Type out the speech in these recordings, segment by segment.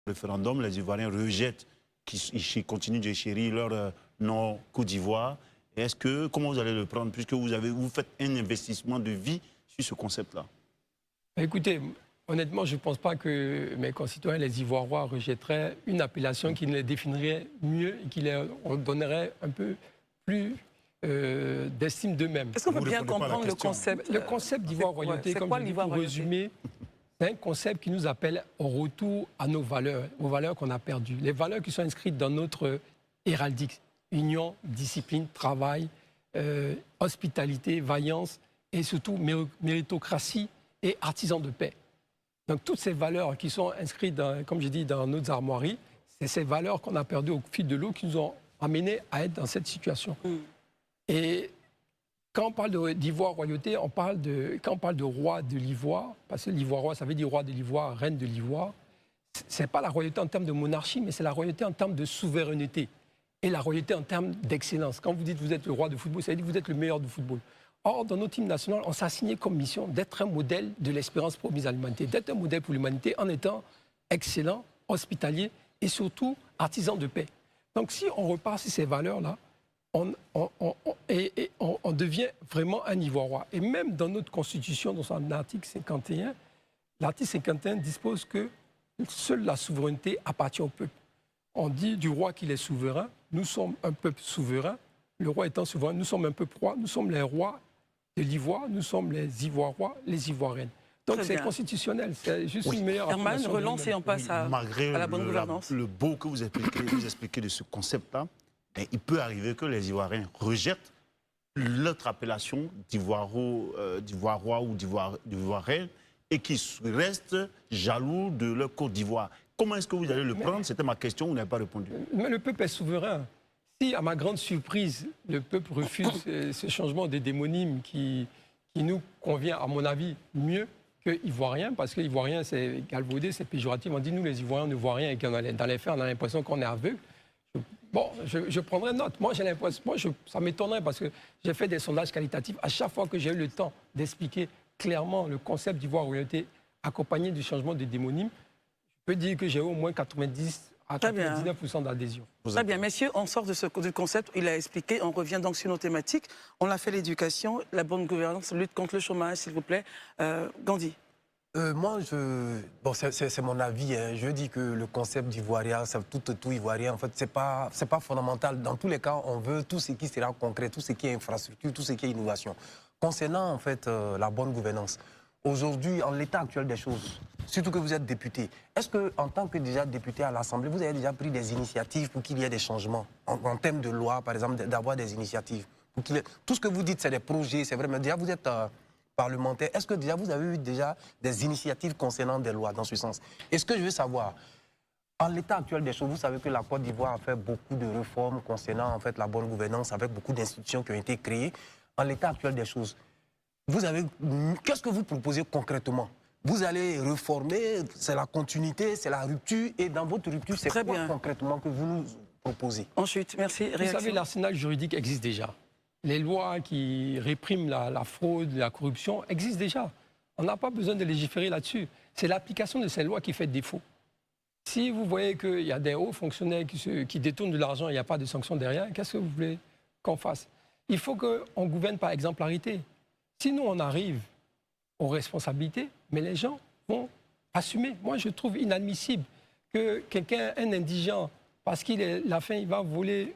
référendum, les Ivoiriens rejettent, qui continuent de chérir leur nom Côte d'Ivoire. Comment vous allez le prendre, puisque vous faites un investissement de vie sur ce concept-là? Écoutez, honnêtement, je ne pense pas que mes concitoyens, les Ivoiriens, rejetteraient une appellation qui les définirait mieux et qui leur donnerait un peu plus d'estime d'eux-mêmes. Est-ce qu'on peut bien comprendre le concept? Le concept d'Ivoire-Royauté, comme je dis, pour résumer, c'est un concept qui nous appelle au retour à nos valeurs qu'on a perdues. Les valeurs qui sont inscrites dans notre héraldique. Union, discipline, travail, hospitalité, vaillance et surtout méritocratie et artisans de paix. Donc toutes ces valeurs qui sont inscrites, comme je dis, dans nos armoiries, c'est ces valeurs qu'on a perdues au fil de l'eau qui nous ont amenés à être dans cette situation. Et quand on parle d'Ivoire-Royauté, quand on parle de roi de l'Ivoire, parce que l'Ivoire, ça veut dire roi de l'Ivoire, reine de l'Ivoire, ce n'est pas la royauté en termes de monarchie, mais c'est la royauté en termes de souveraineté. Et la royauté en termes d'excellence. Quand vous dites que vous êtes le roi de football, ça veut dire que vous êtes le meilleur du football. Or, dans nos teams nationales, on s'est assigné comme mission d'être un modèle de l'espérance promise à l'humanité, d'être un modèle pour l'humanité en étant excellent, hospitalier et surtout artisan de paix. Donc si on repart sur ces valeurs-là, on devient vraiment un Ivoirien. Et même dans notre constitution, dans son article 51, l'article 51 dispose que seule la souveraineté appartient au peuple. On dit du roi qu'il est souverain. Nous sommes un peuple souverain. Le roi étant souverain, nous sommes un peuple roi. Nous sommes les rois de l'Ivoire. Nous sommes les Ivoiriens, les Ivoiriennes. Donc c'est constitutionnel. C'est juste une meilleure Herman, relance et on passe à la bonne gouvernance. Le beau que vous expliquez de ce concept-là, il peut arriver que les Ivoiriens rejettent l'autre appellation d'Ivoirois ou d'Ivoirienne et qu'ils restent jaloux de leur Côte d'Ivoire. Comment est-ce que vous allez le prendre? C'était ma question, vous n'avez pas répondu. Mais le peuple est souverain. Si, à ma grande surprise, le peuple refuse ce changement de démonyme qui nous convient, à mon avis, mieux que Ivoirien, parce que Ivoirien, c'est galvaudé, c'est péjoratif. On dit, nous, les Ivoiriens, on ne voit rien, et dans les faits, on a l'impression qu'on est aveugle. Bon, je prendrai note. Moi, j'ai l'impression, ça m'étonnerait, parce que j'ai fait des sondages qualitatifs. À chaque fois que j'ai eu le temps d'expliquer clairement le concept d'Ivoire-Royauté accompagné du changement de démonyme, je peux dire que j'ai au moins 90 à 99% d'adhésion. Très bien, messieurs, on sort du concept, il a expliqué, on revient donc sur nos thématiques. On a fait l'éducation, la bonne gouvernance, lutte contre le chômage, s'il vous plaît. Gandhi. Moi, c'est mon avis. Hein. Je dis que le concept d'ivoirien, tout ivoirien, en fait, c'est pas fondamental. Dans tous les cas, on veut tout ce qui sera concret, tout ce qui est infrastructure, tout ce qui est innovation. Concernant, en fait, la bonne gouvernance, aujourd'hui, en l'état actuel des choses, surtout que vous êtes député, est-ce qu'en tant que déjà député à l'Assemblée, vous avez déjà pris des initiatives pour qu'il y ait des changements en termes de loi, par exemple, d'avoir des initiatives pour tout ce que vous dites, c'est des projets, c'est vrai, mais déjà vous êtes parlementaire. Est-ce que déjà vous avez eu déjà des initiatives concernant des lois dans ce sens? Et ce que je veux savoir, en l'état actuel des choses, vous savez que la Côte d'Ivoire a fait beaucoup de réformes concernant en fait la bonne gouvernance avec beaucoup d'institutions qui ont été créées. En l'état actuel des choses, qu'est-ce que vous proposez concrètement? Vous allez réformer, c'est la continuité, c'est la rupture, et dans votre rupture, c'est quoi concrètement que vous nous proposez? Ensuite, merci. Vous savez, l'arsenal juridique existe déjà. Les lois qui répriment la fraude, la corruption existent déjà. On n'a pas besoin de légiférer là-dessus. C'est l'application de ces lois qui fait défaut. Si vous voyez qu'il y a des hauts fonctionnaires qui détournent de l'argent et il n'y a pas de sanctions derrière, qu'est-ce que vous voulez qu'on fasse? Il faut qu'on gouverne par exemplarité. Si nous, on arrive aux responsabilités, mais les gens vont assumer. Moi, je trouve inadmissible que quelqu'un, un indigent, parce qu'il est la faim, il va voler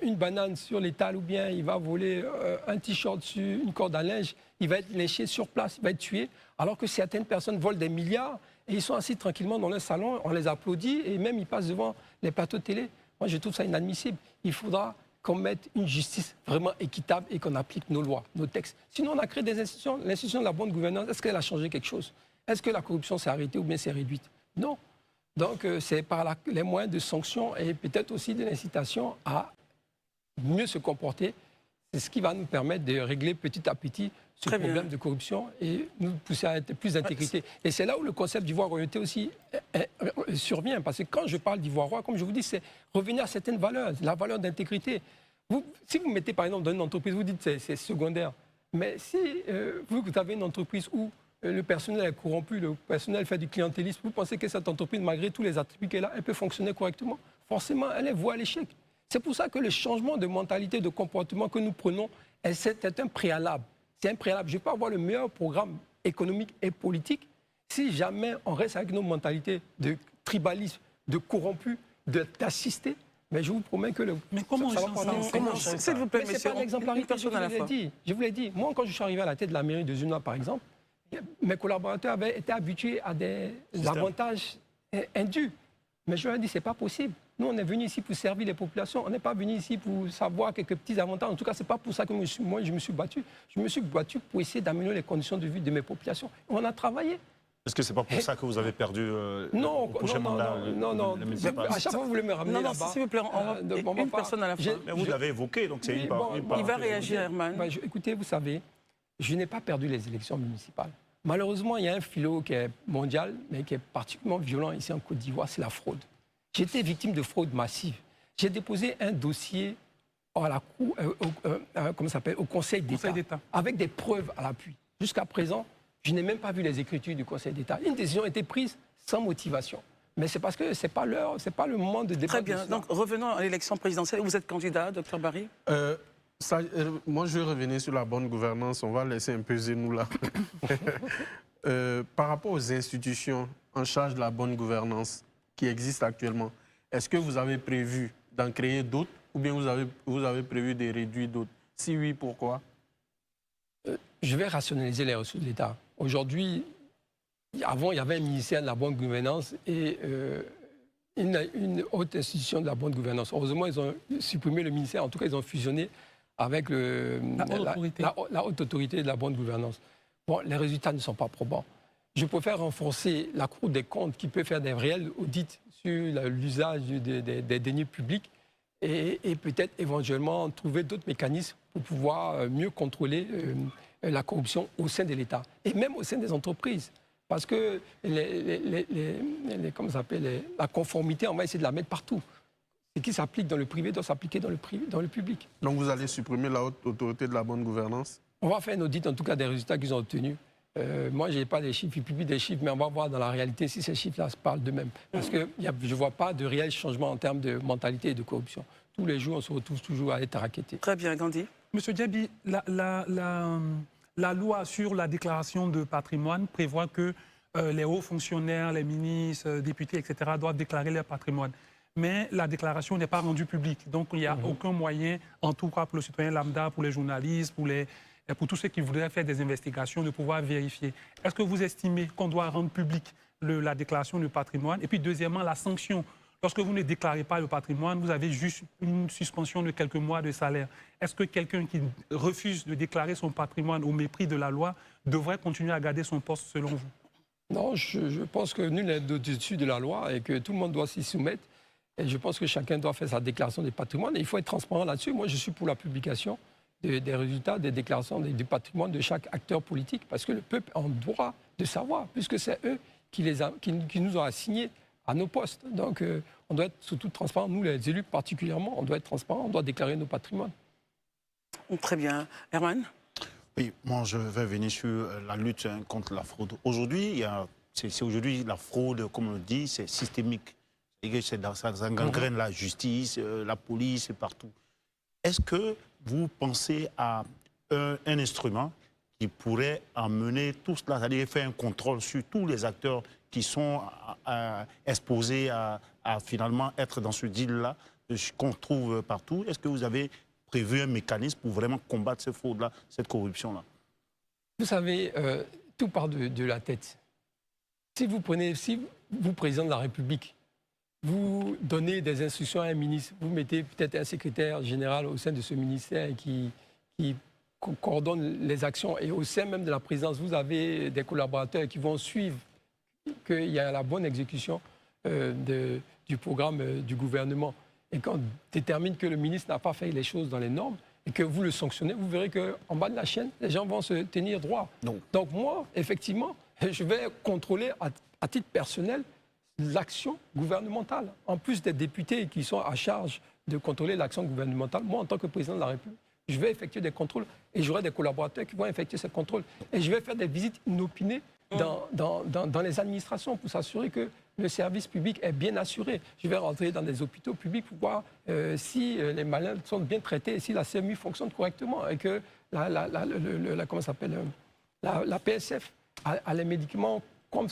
une banane sur l'étal ou bien il va voler un t-shirt sur une corde à linge, il va être lynché sur place, il va être tué, alors que certaines personnes volent des milliards et ils sont assis tranquillement dans leur salon, on les applaudit et même ils passent devant les plateaux de télé. Moi, je trouve ça inadmissible. Il faudra qu'on mette une justice vraiment équitable et qu'on applique nos lois, nos textes. Sinon, on a créé des institutions. L'institution de la bonne gouvernance, est-ce qu'elle a changé quelque chose? Est-ce que la corruption s'est arrêtée ou bien s'est réduite? Non. Donc, c'est par les moyens de sanctions et peut-être aussi de l'incitation à mieux se comporter. C'est ce qui va nous permettre de régler petit à petit ce problème de corruption et nous pousser à être plus d'intégrité. Et c'est là où le concept d'Ivoire-Royauté aussi survient. Parce que quand je parle d'Ivoire-Roi, comme je vous dis, c'est revenir à certaines valeurs, la valeur d'intégrité. Si vous mettez par exemple dans une entreprise, vous dites que c'est secondaire. Mais si vous avez une entreprise où le personnel est corrompu, le personnel fait du clientélisme, vous pensez que cette entreprise, malgré tous les attributs qu'elle a, elle peut fonctionner correctement? Forcément, elle est vouée à l'échec. C'est pour ça que le changement de mentalité, de comportement que nous prenons, c'est un préalable. C'est un préalable. Je peux avoir le meilleur programme économique et politique si jamais on reste avec nos mentalités de tribalisme, de corrompus, d'assistés. Mais je vous promets que Mais comment ça va on pas change ça? S'il vous plaît, mais c'est monsieur, pas l'exemplarité, personne à la fois. je vous l'ai dit. Moi, quand je suis arrivé à la tête de la mairie de Zuna, par exemple, mes collaborateurs avaient été habitués à des avantages indus. Mais je leur ai dit, c'est pas possible. Nous, on est venus ici pour servir les populations. On n'est pas venus ici pour savoir quelques petits avantages. En tout cas, c'est pas pour ça que moi, je me suis battu. Je me suis battu pour essayer d'améliorer les conditions de vie de mes populations. On a travaillé. Est-ce que c'est pas pour ça que vous avez perdu le prochain mandat? Non. À chaque fois, vous voulez me ramener là-bas. S'il vous plaît, une personne à la fin. Mais vous l'avez évoqué, donc c'est une part. Il va réagir, Herman. Écoutez, vous savez, je n'ai pas perdu les élections municipales. Malheureusement, il y a un fléau qui est mondial, mais qui est particulièrement violent ici en Côte d'Ivoire, c'est la fraude. J'ai été victime de fraude massive. J'ai déposé un dossier à la cour, au Conseil d'État, avec des preuves à l'appui. Jusqu'à présent, je n'ai même pas vu les écritures du Conseil d'État. Une décision a été prise sans motivation. Mais c'est parce que ce n'est pas le moment de débattre. Très bien. Donc revenons à l'élection présidentielle. Vous êtes candidat, Dr Barry? Moi, je vais revenir sur la bonne gouvernance. On va laisser un peu Zenou là. Par rapport aux institutions en charge de la bonne gouvernance qui existent actuellement, est-ce que vous avez prévu d'en créer d'autres ou bien vous avez prévu de réduire d'autres? Si oui, pourquoi? Je vais rationaliser les ressources de l'État. Aujourd'hui, avant, il y avait un ministère de la bonne gouvernance et une haute institution de la bonne gouvernance. Heureusement, ils ont supprimé le ministère. En tout cas, ils ont fusionné avec la haute autorité de la bonne gouvernance. Bon, les résultats ne sont pas probants. Je préfère renforcer la Cour des comptes qui peut faire des réels audits sur l'usage des deniers publics et peut-être éventuellement trouver d'autres mécanismes pour pouvoir mieux contrôler la corruption au sein de l'État et même au sein des entreprises. Parce que la conformité, on va essayer de la mettre partout. Ce qui s'applique dans le privé doit s'appliquer dans le public. Donc vous allez supprimer la haute autorité de la bonne gouvernance? On va faire un audit, en tout cas, des résultats qu'ils ont obtenus. Moi, je n'ai pas des chiffres, ils publient des chiffres, mais on va voir dans la réalité si ces chiffres-là se parlent d'eux-mêmes. Parce que je ne vois pas de réel changement en termes de mentalité et de corruption. Tous les jours, on se retrouve toujours à être rackettés. Très bien, Gandhi. Monsieur Diaby, la loi sur la déclaration de patrimoine prévoit que les hauts fonctionnaires, les ministres, députés, etc. doivent déclarer leur patrimoine. Mais la déclaration n'est pas rendue publique. Donc, il n'y a aucun moyen, en tout cas pour le citoyen lambda, pour les journalistes, pour tous ceux qui voudraient faire des investigations, de pouvoir vérifier. Est-ce que vous estimez qu'on doit rendre publique la déclaration de patrimoine? Et puis, deuxièmement, la sanction. Lorsque vous ne déclarez pas le patrimoine, vous avez juste une suspension de quelques mois de salaire. Est-ce que quelqu'un qui refuse de déclarer son patrimoine au mépris de la loi devrait continuer à garder son poste selon vous? Non, je pense que nul n'est au-dessus de la loi et que tout le monde doit s'y soumettre. Et je pense que chacun doit faire sa déclaration de patrimoine. Et il faut être transparent là-dessus. Moi, je suis pour la publication des résultats des déclarations du patrimoine de chaque acteur politique, parce que le peuple a en droit de savoir, puisque c'est eux qui nous ont assignés à nos postes. Donc, on doit être surtout transparent. Nous, les élus particulièrement, on doit être transparent, on doit déclarer nos patrimoines. Très bien. Herman? Oui, moi, je vais venir sur la lutte contre la fraude. Aujourd'hui, aujourd'hui la fraude, comme on le dit, c'est systémique. Ça gangrène la justice, la police, partout. Est-ce que vous pensez à un instrument qui pourrait amener tout cela, c'est-à-dire faire un contrôle sur tous les acteurs qui sont exposés à finalement être dans ce deal-là, qu'on trouve partout? Est-ce que vous avez prévu un mécanisme pour vraiment combattre cette fraude-là, cette corruption-là? Vous savez, tout part de la tête. Si vous, président de la République, vous donnez des instructions à un ministre, vous mettez peut-être un secrétaire général au sein de ce ministère qui coordonne les actions, et au sein même de la présidence, vous avez des collaborateurs qui vont suivre qu'il y a la bonne exécution du programme du gouvernement. Et quand on détermine que le ministre n'a pas fait les choses dans les normes et que vous le sanctionnez, vous verrez qu'en bas de la chaîne, les gens vont se tenir droit. Non. Donc moi, effectivement, je vais contrôler à titre personnel l'action gouvernementale. En plus des députés qui sont à charge de contrôler l'action gouvernementale, moi, en tant que président de la République, je vais effectuer des contrôles et j'aurai des collaborateurs qui vont effectuer ces contrôles. Et je vais faire des visites inopinées dans les administrations pour s'assurer que le service public est bien assuré. Je vais rentrer dans des hôpitaux publics pour voir si les malades sont bien traités et si la CMU fonctionne correctement et que comment ça s'appelle, la PSF a les médicaments comme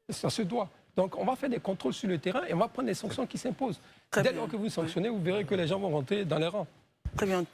ça se doit. Donc, on va faire des contrôles sur le terrain et on va prendre les sanctions qui s'imposent. Dès lors que vous sanctionnez, vous verrez que les gens vont rentrer dans les rangs. Très bien.